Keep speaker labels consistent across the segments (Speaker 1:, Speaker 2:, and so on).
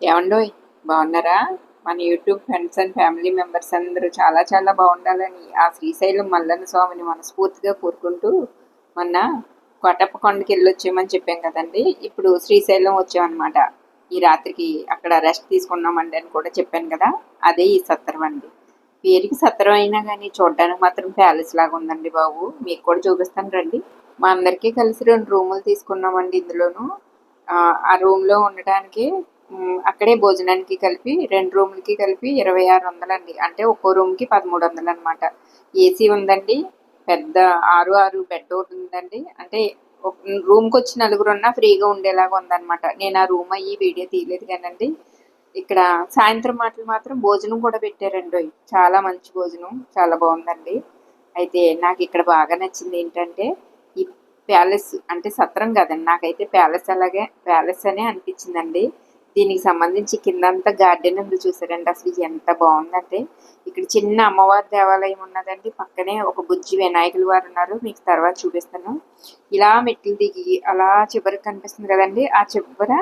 Speaker 1: ఏమండోయ్, బాగున్నారా? మన YouTube friends and family members అందరూ చాలా చాలా బాగుండాలని ఆ శ్రీశైలం మల్లన్న స్వామిని మనస్ఫూర్తిగా కోరుకుంటూ మొన్న కోటప్ప కొండకి వెళ్ళొచ్చామని చెప్పాం కదండి. ఇప్పుడు శ్రీశైలం వచ్చామన్నమాట. ఈ రాత్రికి అక్కడ రెస్ట్ తీసుకున్నామండి అని కూడా చెప్పాను కదా. అదే ఈ సత్రం అండి. పేరుకి సత్రం అయినా కానీ చూడడానికి మాత్రం ప్యాలెస్ లాగా ఉందండి బాబు. మీకు కూడా చూపిస్తాను రండి. మా అందరికీ కలిసి 2 రూములు తీసుకున్నామండి ఇందులోను. ఆ రూమ్లో ఉండటానికి అక్కడే భోజనానికి కలిపి 2 రూములకి కలిపి 2600 అండి. అంటే ఒక్కో రూమ్కి 1300 అనమాట. ఏసీ ఉందండి. పెద్ద 6 బెడ్ ఒకటి ఉందండి. అంటే రూమ్కి వచ్చి నలుగురున్నా ఫ్రీగా ఉండేలాగా ఉందన్నమాట. నేను ఆ రూమ్ అయ్యి వీడియో తీయలేదు కానండి. ఇక్కడ సాయంత్రం మాటలు మాత్రం భోజనం కూడా పెట్టారండి. చాలా మంచి భోజనం, చాలా బాగుందండి. అయితే నాకు ఇక్కడ బాగా నచ్చింది ఏంటంటే ఈ ప్యాలెస్, అంటే సత్రం కదండి, నాకైతే ప్యాలెస్ అలాగే ప్యాలెస్ అనే అనిపించిందండి. దీనికి సంబంధించి కిందంతా గార్డెన్ ఉంది చూసారండి. అసలు ఎంత బాగుందంటే ఇక్కడ చిన్న అమ్మవారి దేవాలయం ఉన్నదండి. పక్కనే ఒక బుజ్జి వినాయకుల వారు ఉన్నారు, మీకు తర్వాత చూపిస్తాను. ఇలా మెట్లు దిగి అలా చివరికి కనిపిస్తుంది కదండి, ఆ చివర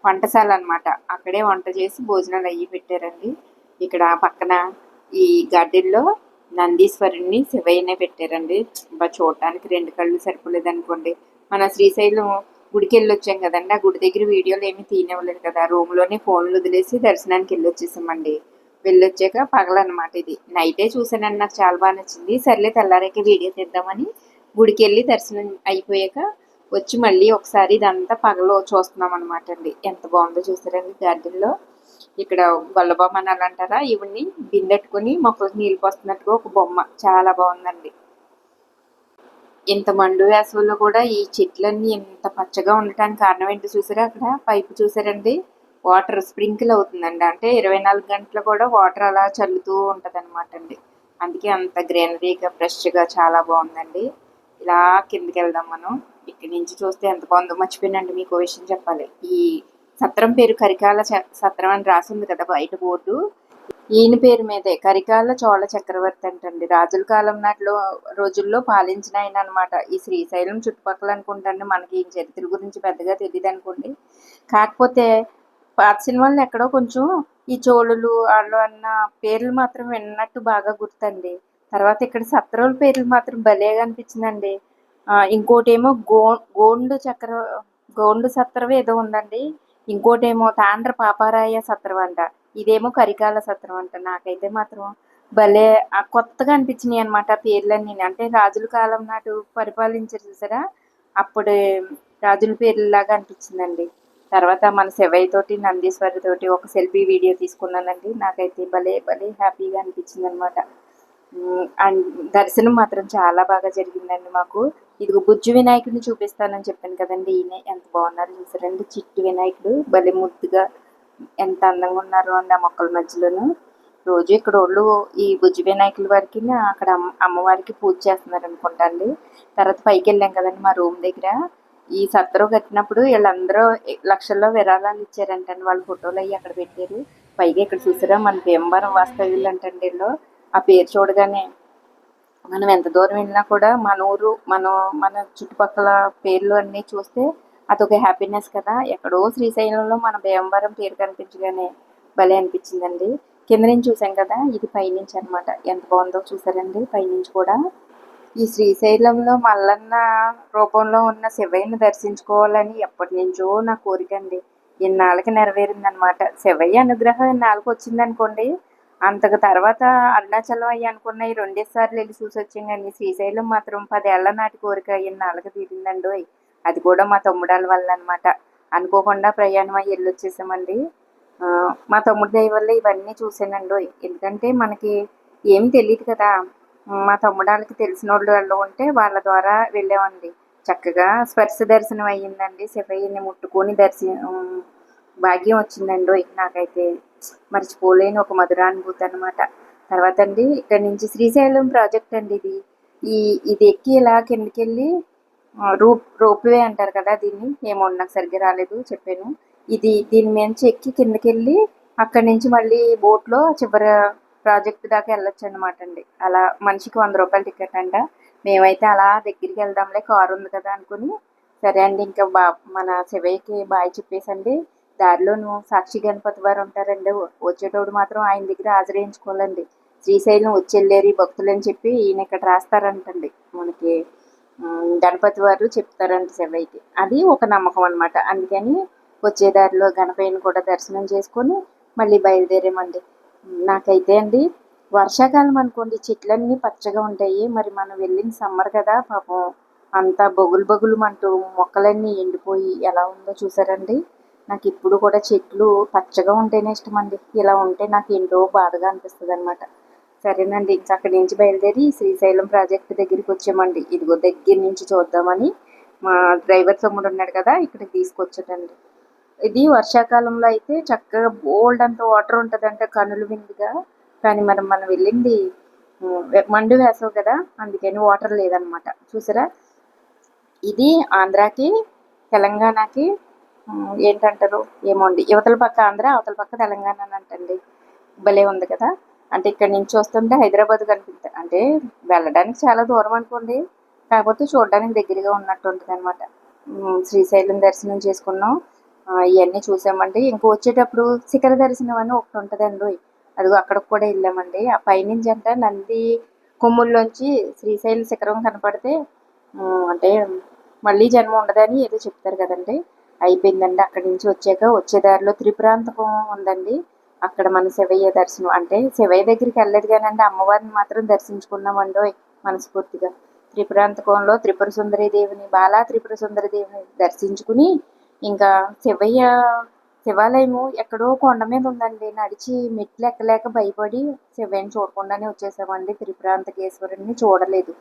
Speaker 1: వంటశాల అనమాట. అక్కడే వంట చేసి భోజనాలు అయ్యి పెట్టారండి. ఇక్కడ పక్కన ఈ గార్డెన్లో నందీశ్వరుణ్ణి శివయ్యనే పెట్టారండి. చూడటానికి 2 కళ్ళు సరిపోలేదు అనుకోండి. మన శ్రీశైలం గుడికి వెళ్ళొచ్చాం కదండి, ఆ గుడి దగ్గర వీడియోలు ఏమీ తీయనివ్వలేదు కదా. రూమ్లోనే ఫోన్లు వదిలేసి దర్శనానికి వెళ్ళొచ్చేసామండి. వెళ్ళొచ్చాక పగలన్నమాట. ఇది నైటే చూసానండి, నాకు చాలా బాగా నచ్చింది. సర్లే తెల్లారాక వీడియో తీద్దామని గుడికి వెళ్ళి దర్శనం అయిపోయాక వచ్చి మళ్ళీ ఒకసారి ఇదంతా పగలో చూస్తున్నాం అనమాట అండి. ఎంత బాగుందో చూసారండి గార్డెన్లో. ఇక్కడ గొల్లబొమ్మనాలు అంటారా, ఇవన్నీ బిందెట్టుకుని మొక్కలకు నీళ్ళు పోస్తున్నట్టుగా ఒక బొమ్మ చాలా బాగుందండి. ఇంత మండు వేసవిలో కూడా ఈ చెట్లన్నీ ఇంత పచ్చగా ఉండటానికి కారణం ఏంటో చూసారా? అక్కడ పైపు చూసారండి, వాటర్ స్ప్రింకిల్ అవుతుందండి. అంటే 24 గంటలు కూడా వాటర్ అలా చల్లుతూ ఉంటుంది అనమాట అండి. అందుకే అంత గ్రీనరీగా ఫ్రెష్గా చాలా బాగుందండి. ఇలా కిందకి వెళ్దాం మనం. ఇక్కడి నుంచి చూస్తే ఎంత బాగుందో. మర్చిపోయినండి మీకు విషయం చెప్పాలి. ఈ సత్రం పేరు కరికాల సత్రం అని రాసింది కదా బయట బోర్డు. ఈయన పేరు మీదే కరికాల చోళ చక్రవర్తి అంటండి. రాజుల కాలం నాటిలో రోజుల్లో పాలించిన ఆయన అనమాట. ఈ శ్రీశైలం చుట్టుపక్కల అనుకుంటాండి. మనకి ఈ చరిత్ర గురించి పెద్దగా తెలియదు అనుకోండి. కాకపోతే పాత సినిమాల్లో ఎక్కడో కొంచెం ఈ చోళులు వాళ్ళు అన్న పేర్లు మాత్రం విన్నట్టు బాగా గుర్తండి. తర్వాత ఇక్కడ సత్రాల పేర్లు మాత్రం భలేగా అనిపించిందండి. ఇంకోటేమో గోండు సత్రం ఏదో ఉందండి. ఇంకోటేమో తాండ్ర పాపారాయ సత్రం అంట. ఇదేమో కరికాల సత్రం అంట. నాకైతే మాత్రం భలే కొత్తగా అనిపించినాయి అనమాట పేర్లన్నీ. అంటే రాజుల కాలం నాటు పరిపాలించారు చూసారా, అప్పుడు రాజుల పేర్లలాగా అనిపించిందండి. తర్వాత మన శివయ్య తోటి నందీశ్వరి తోటి ఒక సెల్ఫీ వీడియో తీసుకున్నానండి. నాకైతే భలే భలే హ్యాపీగా అనిపించింది అనమాట. అండ్ దర్శనం మాత్రం చాలా బాగా జరిగిందండి మాకు. ఇదిగో బుజ్జి వినాయకుడిని చూపిస్తానని చెప్పాను కదండి, ఈయన ఎంత బాగున్నారు చూసారండి. చిట్టి వినాయకుడు భలే ముద్దుగా ఎంత అందంగా ఉన్నారు అండి ఆ మొక్కల మధ్యలోను. రోజు ఇక్కడ వాళ్ళు ఈ బుజ్జి వినాయకుల వారికి అక్కడ అమ్మవారికి పూజ చేస్తున్నారు అనుకుంటా అండి. తర్వాత పైకి వెళ్ళాం కదండి మా రూమ్ దగ్గర. ఈ సత్రం కట్టినప్పుడు వీళ్ళందరూ లక్షల్లో విరాళాలు ఇచ్చారంటండి. వాళ్ళ ఫోటోలు అవి అక్కడ పెట్టారు. పైగా ఇక్కడ చూసారా, మన భీమవరం వాస్తవ్యులు అంటండి వీళ్ళు. ఆ పేరు చూడగానే మనం ఎంత దూరం వెళ్ళినా కూడా మన ఊరు మన చుట్టుపక్కల పేర్లు అన్నీ చూస్తే అదొక హ్యాపీనెస్ కదా. ఎక్కడో శ్రీశైలంలో మన భీమవరం పేరు కనిపించగానే భలే అనిపించిందండి. కింద నుంచి చూసాం కదా, ఇది పైనుంచి అనమాట. ఎంత బాగుందో చూసారండి పైనుంచి కూడా. ఈ శ్రీశైలంలో మల్లన్న రూపంలో ఉన్న శివయ్యని దర్శించుకోవాలని ఎప్పటి నుంచో నా కోరిక అండి. ఇన్నాళ్ళకి నెరవేరిందనమాట. శివయ్య అనుగ్రహం ఇన్నాళ్ళకి వచ్చిందనుకోండి. అంతకు తర్వాత అరుణాచలం అయ్యి అనుకున్న ఈ 2 సార్లు వెళ్ళి చూసి వచ్చాం. కానీ శ్రీశైలం మాత్రం 10 ఏళ్ల నాటి కోరిక ఇన్నాళ్ళకి తీరిందండి. అది కూడా మా తమ్ముడాల వల్ల అనమాట. అనుకోకుండా ప్రయాణం అయ్యి వెళ్ళొచ్చేసామండి. మా తమ్ముడి దయ వల్ల ఇవన్నీ చూసానండి. ఎందుకంటే మనకి ఏం తెలియదు కదా. మా తమ్ముడాళ్ళకి తెలిసిన వాళ్ళు ఉంటే వాళ్ళ ద్వారా వెళ్ళామండి. చక్కగా స్పర్శ దర్శనం అయ్యిందండి. శివయ్యని ముట్టుకొని భాగ్యం వచ్చిందండి. నాకైతే మర్చిపోలేని ఒక మధురానుభూతి అనమాట. తర్వాత అండి ఇక్కడ నుంచి శ్రీశైలం ప్రాజెక్ట్ అండి ఇది. ఇది ఎక్కి ఇలా కిందకి వెళ్ళి రోప్వే అంటారు కదా దీన్ని, ఏమో నాకు సరిగ్గా రాలేదు చెప్పాను. దీని మించి ఎక్కి కిందకి వెళ్ళి అక్కడి నుంచి మళ్ళీ బోట్లో చివరి ప్రాజెక్ట్ దాకా వెళ్ళొచ్చు అనమాట అండి. అలా మనిషికి 100 రూపాయలు టికెట్ అంట. మేమైతే అలా దగ్గరికి వెళ్దాంలే, కారు ఉంది కదా అనుకుని, సరే అండి ఇంకా మన శివయ్యకి బాయ్ చెప్పేసండి దారిలోను సాక్షి గణపతి వారు ఉంటారండి. వచ్చేటప్పుడు మాత్రం ఆయన దగ్గర హాజరేయించుకోవాలండి. శ్రీశైలం వచ్చెళ్ళేరి భక్తులు అని చెప్పి ఈయన ఇక్కడ రాస్తారంటండి మనకి. గణపతి వారు చెప్తారంట శివయ్యకి. అది ఒక నమ్మకం అనమాట. అందుకని వచ్చే దారిలో గణపయ్యని కూడా దర్శనం చేసుకొని మళ్ళీ బయలుదేరామండి. నాకైతే అండి వర్షాకాలం అనుకోండి చెట్లన్నీ పచ్చగా ఉంటాయి. మరి మనం వెళ్ళిన సమ్మర్ కదా పాపం అంతా బొగులు అంటూ మొక్కలన్నీ ఎండిపోయి ఎలా ఉందో చూసారండి. నాకు ఇప్పుడు కూడా చెట్లు పచ్చగా ఉంటేనే ఇష్టం అండి. ఇలా ఉంటే నాకు ఏంటో బాధగా అనిపిస్తుంది అనమాట. సరేనండి, ఇంకా అక్కడి నుంచి బయలుదేరి శ్రీశైలం ప్రాజెక్టు దగ్గరికి వచ్చామండి. ఇదిగో దగ్గర నుంచి చూద్దామని మా డ్రైవర్ తమ్ముడు ఉన్నాడు కదా, ఇక్కడికి తీసుకొచ్చాడండి. ఇది వర్షాకాలంలో అయితే చక్కగా బోల్డ్ అంత వాటర్ ఉంటుందంటే కనుల విందుగా. కానీ మనం వెళ్ళింది మండు వేసవి కదా, అందుకని వాటర్ లేదనమాట. చూసారా, ఇది ఆంధ్రాకి తెలంగాణకి ఏంటంటారు ఏమోండి, యువతల పక్క ఆంధ్ర అవతల పక్క తెలంగాణ అని అంటండి. భలే ఉంది కదా. అంటే ఇక్కడ నుంచి వస్తుంటే హైదరాబాద్ కనిపిస్తుంది. అంటే వెళ్ళడానికి చాలా దూరం అనుకోండి, కాకపోతే చూడడానికి దగ్గరగా ఉన్నట్టు ఉంటుంది అనమాట. శ్రీశైలం దర్శనం చేసుకున్నాం, ఇవన్నీ చూసామండి. ఇంకో వచ్చేటప్పుడు శిఖర దర్శనం అని ఒకటి ఉంటుందండి. అదిగో అక్కడికి కూడా వెళ్ళామండి. ఆ పైనుంచి అంట నంది కొమ్ముల్లోంచి శ్రీశైల శిఖరం కనపడితే అంటే మళ్ళీ జన్మ ఉండదని ఏదో చెప్తారు కదండి. అయిపోయిందండి. అక్కడి నుంచి వచ్చే దారిలో త్రిపురాంతకం ఉందండి. అక్కడ మన శివయ్య దర్శనం, అంటే శివయ్య దగ్గరికి వెళ్ళలేదు కానండి, అమ్మవారిని మాత్రం దర్శించుకున్నామండో మనస్ఫూర్తిగా. త్రిపురాంతకంలో త్రిపుర సుందరి దేవిని, బాలా త్రిపుర సుందరి దేవిని దర్శించుకుని ఇంకా శివాలయము ఎక్కడో కొండ మీద ఉందండి. నడిచి మెట్లు ఎక్కలేక భయపడి శివయ్యని చూడకుండానే వచ్చేసామండి. త్రిపురాంతకేశ్వరుని చూడలేదు.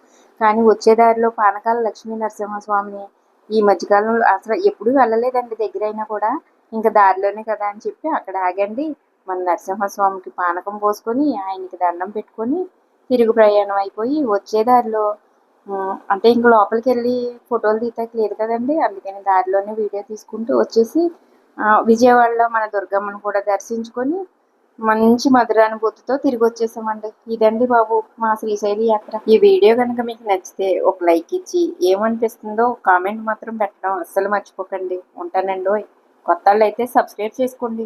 Speaker 1: కానీ వచ్చేదారిలో పానకాల లక్ష్మీ నరసింహస్వామిని ఈ మధ్యకాలంలో అసలు ఎప్పుడూ వెళ్ళలేదండి, దగ్గరైనా కూడా. ఇంకా దారిలోనే కదా అని చెప్పి అక్కడ ఆగండి. మన నరసింహస్వామికి పానకం పోసుకొని ఆయనకి దండం పెట్టుకొని తిరుగు ప్రయాణం అయిపోయి వచ్చేదారిలో అంటే ఇంక లోపలికి వెళ్ళి ఫోటోలు తీయటానికి లేదు కదండి, అందుకని దారిలోనే వీడియో తీసుకుంటూ వచ్చేసి విజయవాడలో మన దుర్గమ్మను కూడా దర్శించుకొని మంచి మధురానుభూతితో తిరిగి వచ్చేసామండి. ఇదండి బాబు మా శ్రీశైలి యాత్ర. ఈ వీడియో కనుక మీకు నచ్చితే ఒక లైక్ ఇచ్చి ఏమనిపిస్తుందో కామెంట్ మాత్రం పెట్టడం అస్సలు మర్చిపోకండి. ఉంటానండి. కొత్త వాళ్ళు అయితే సబ్స్క్రైబ్ చేసుకోండి.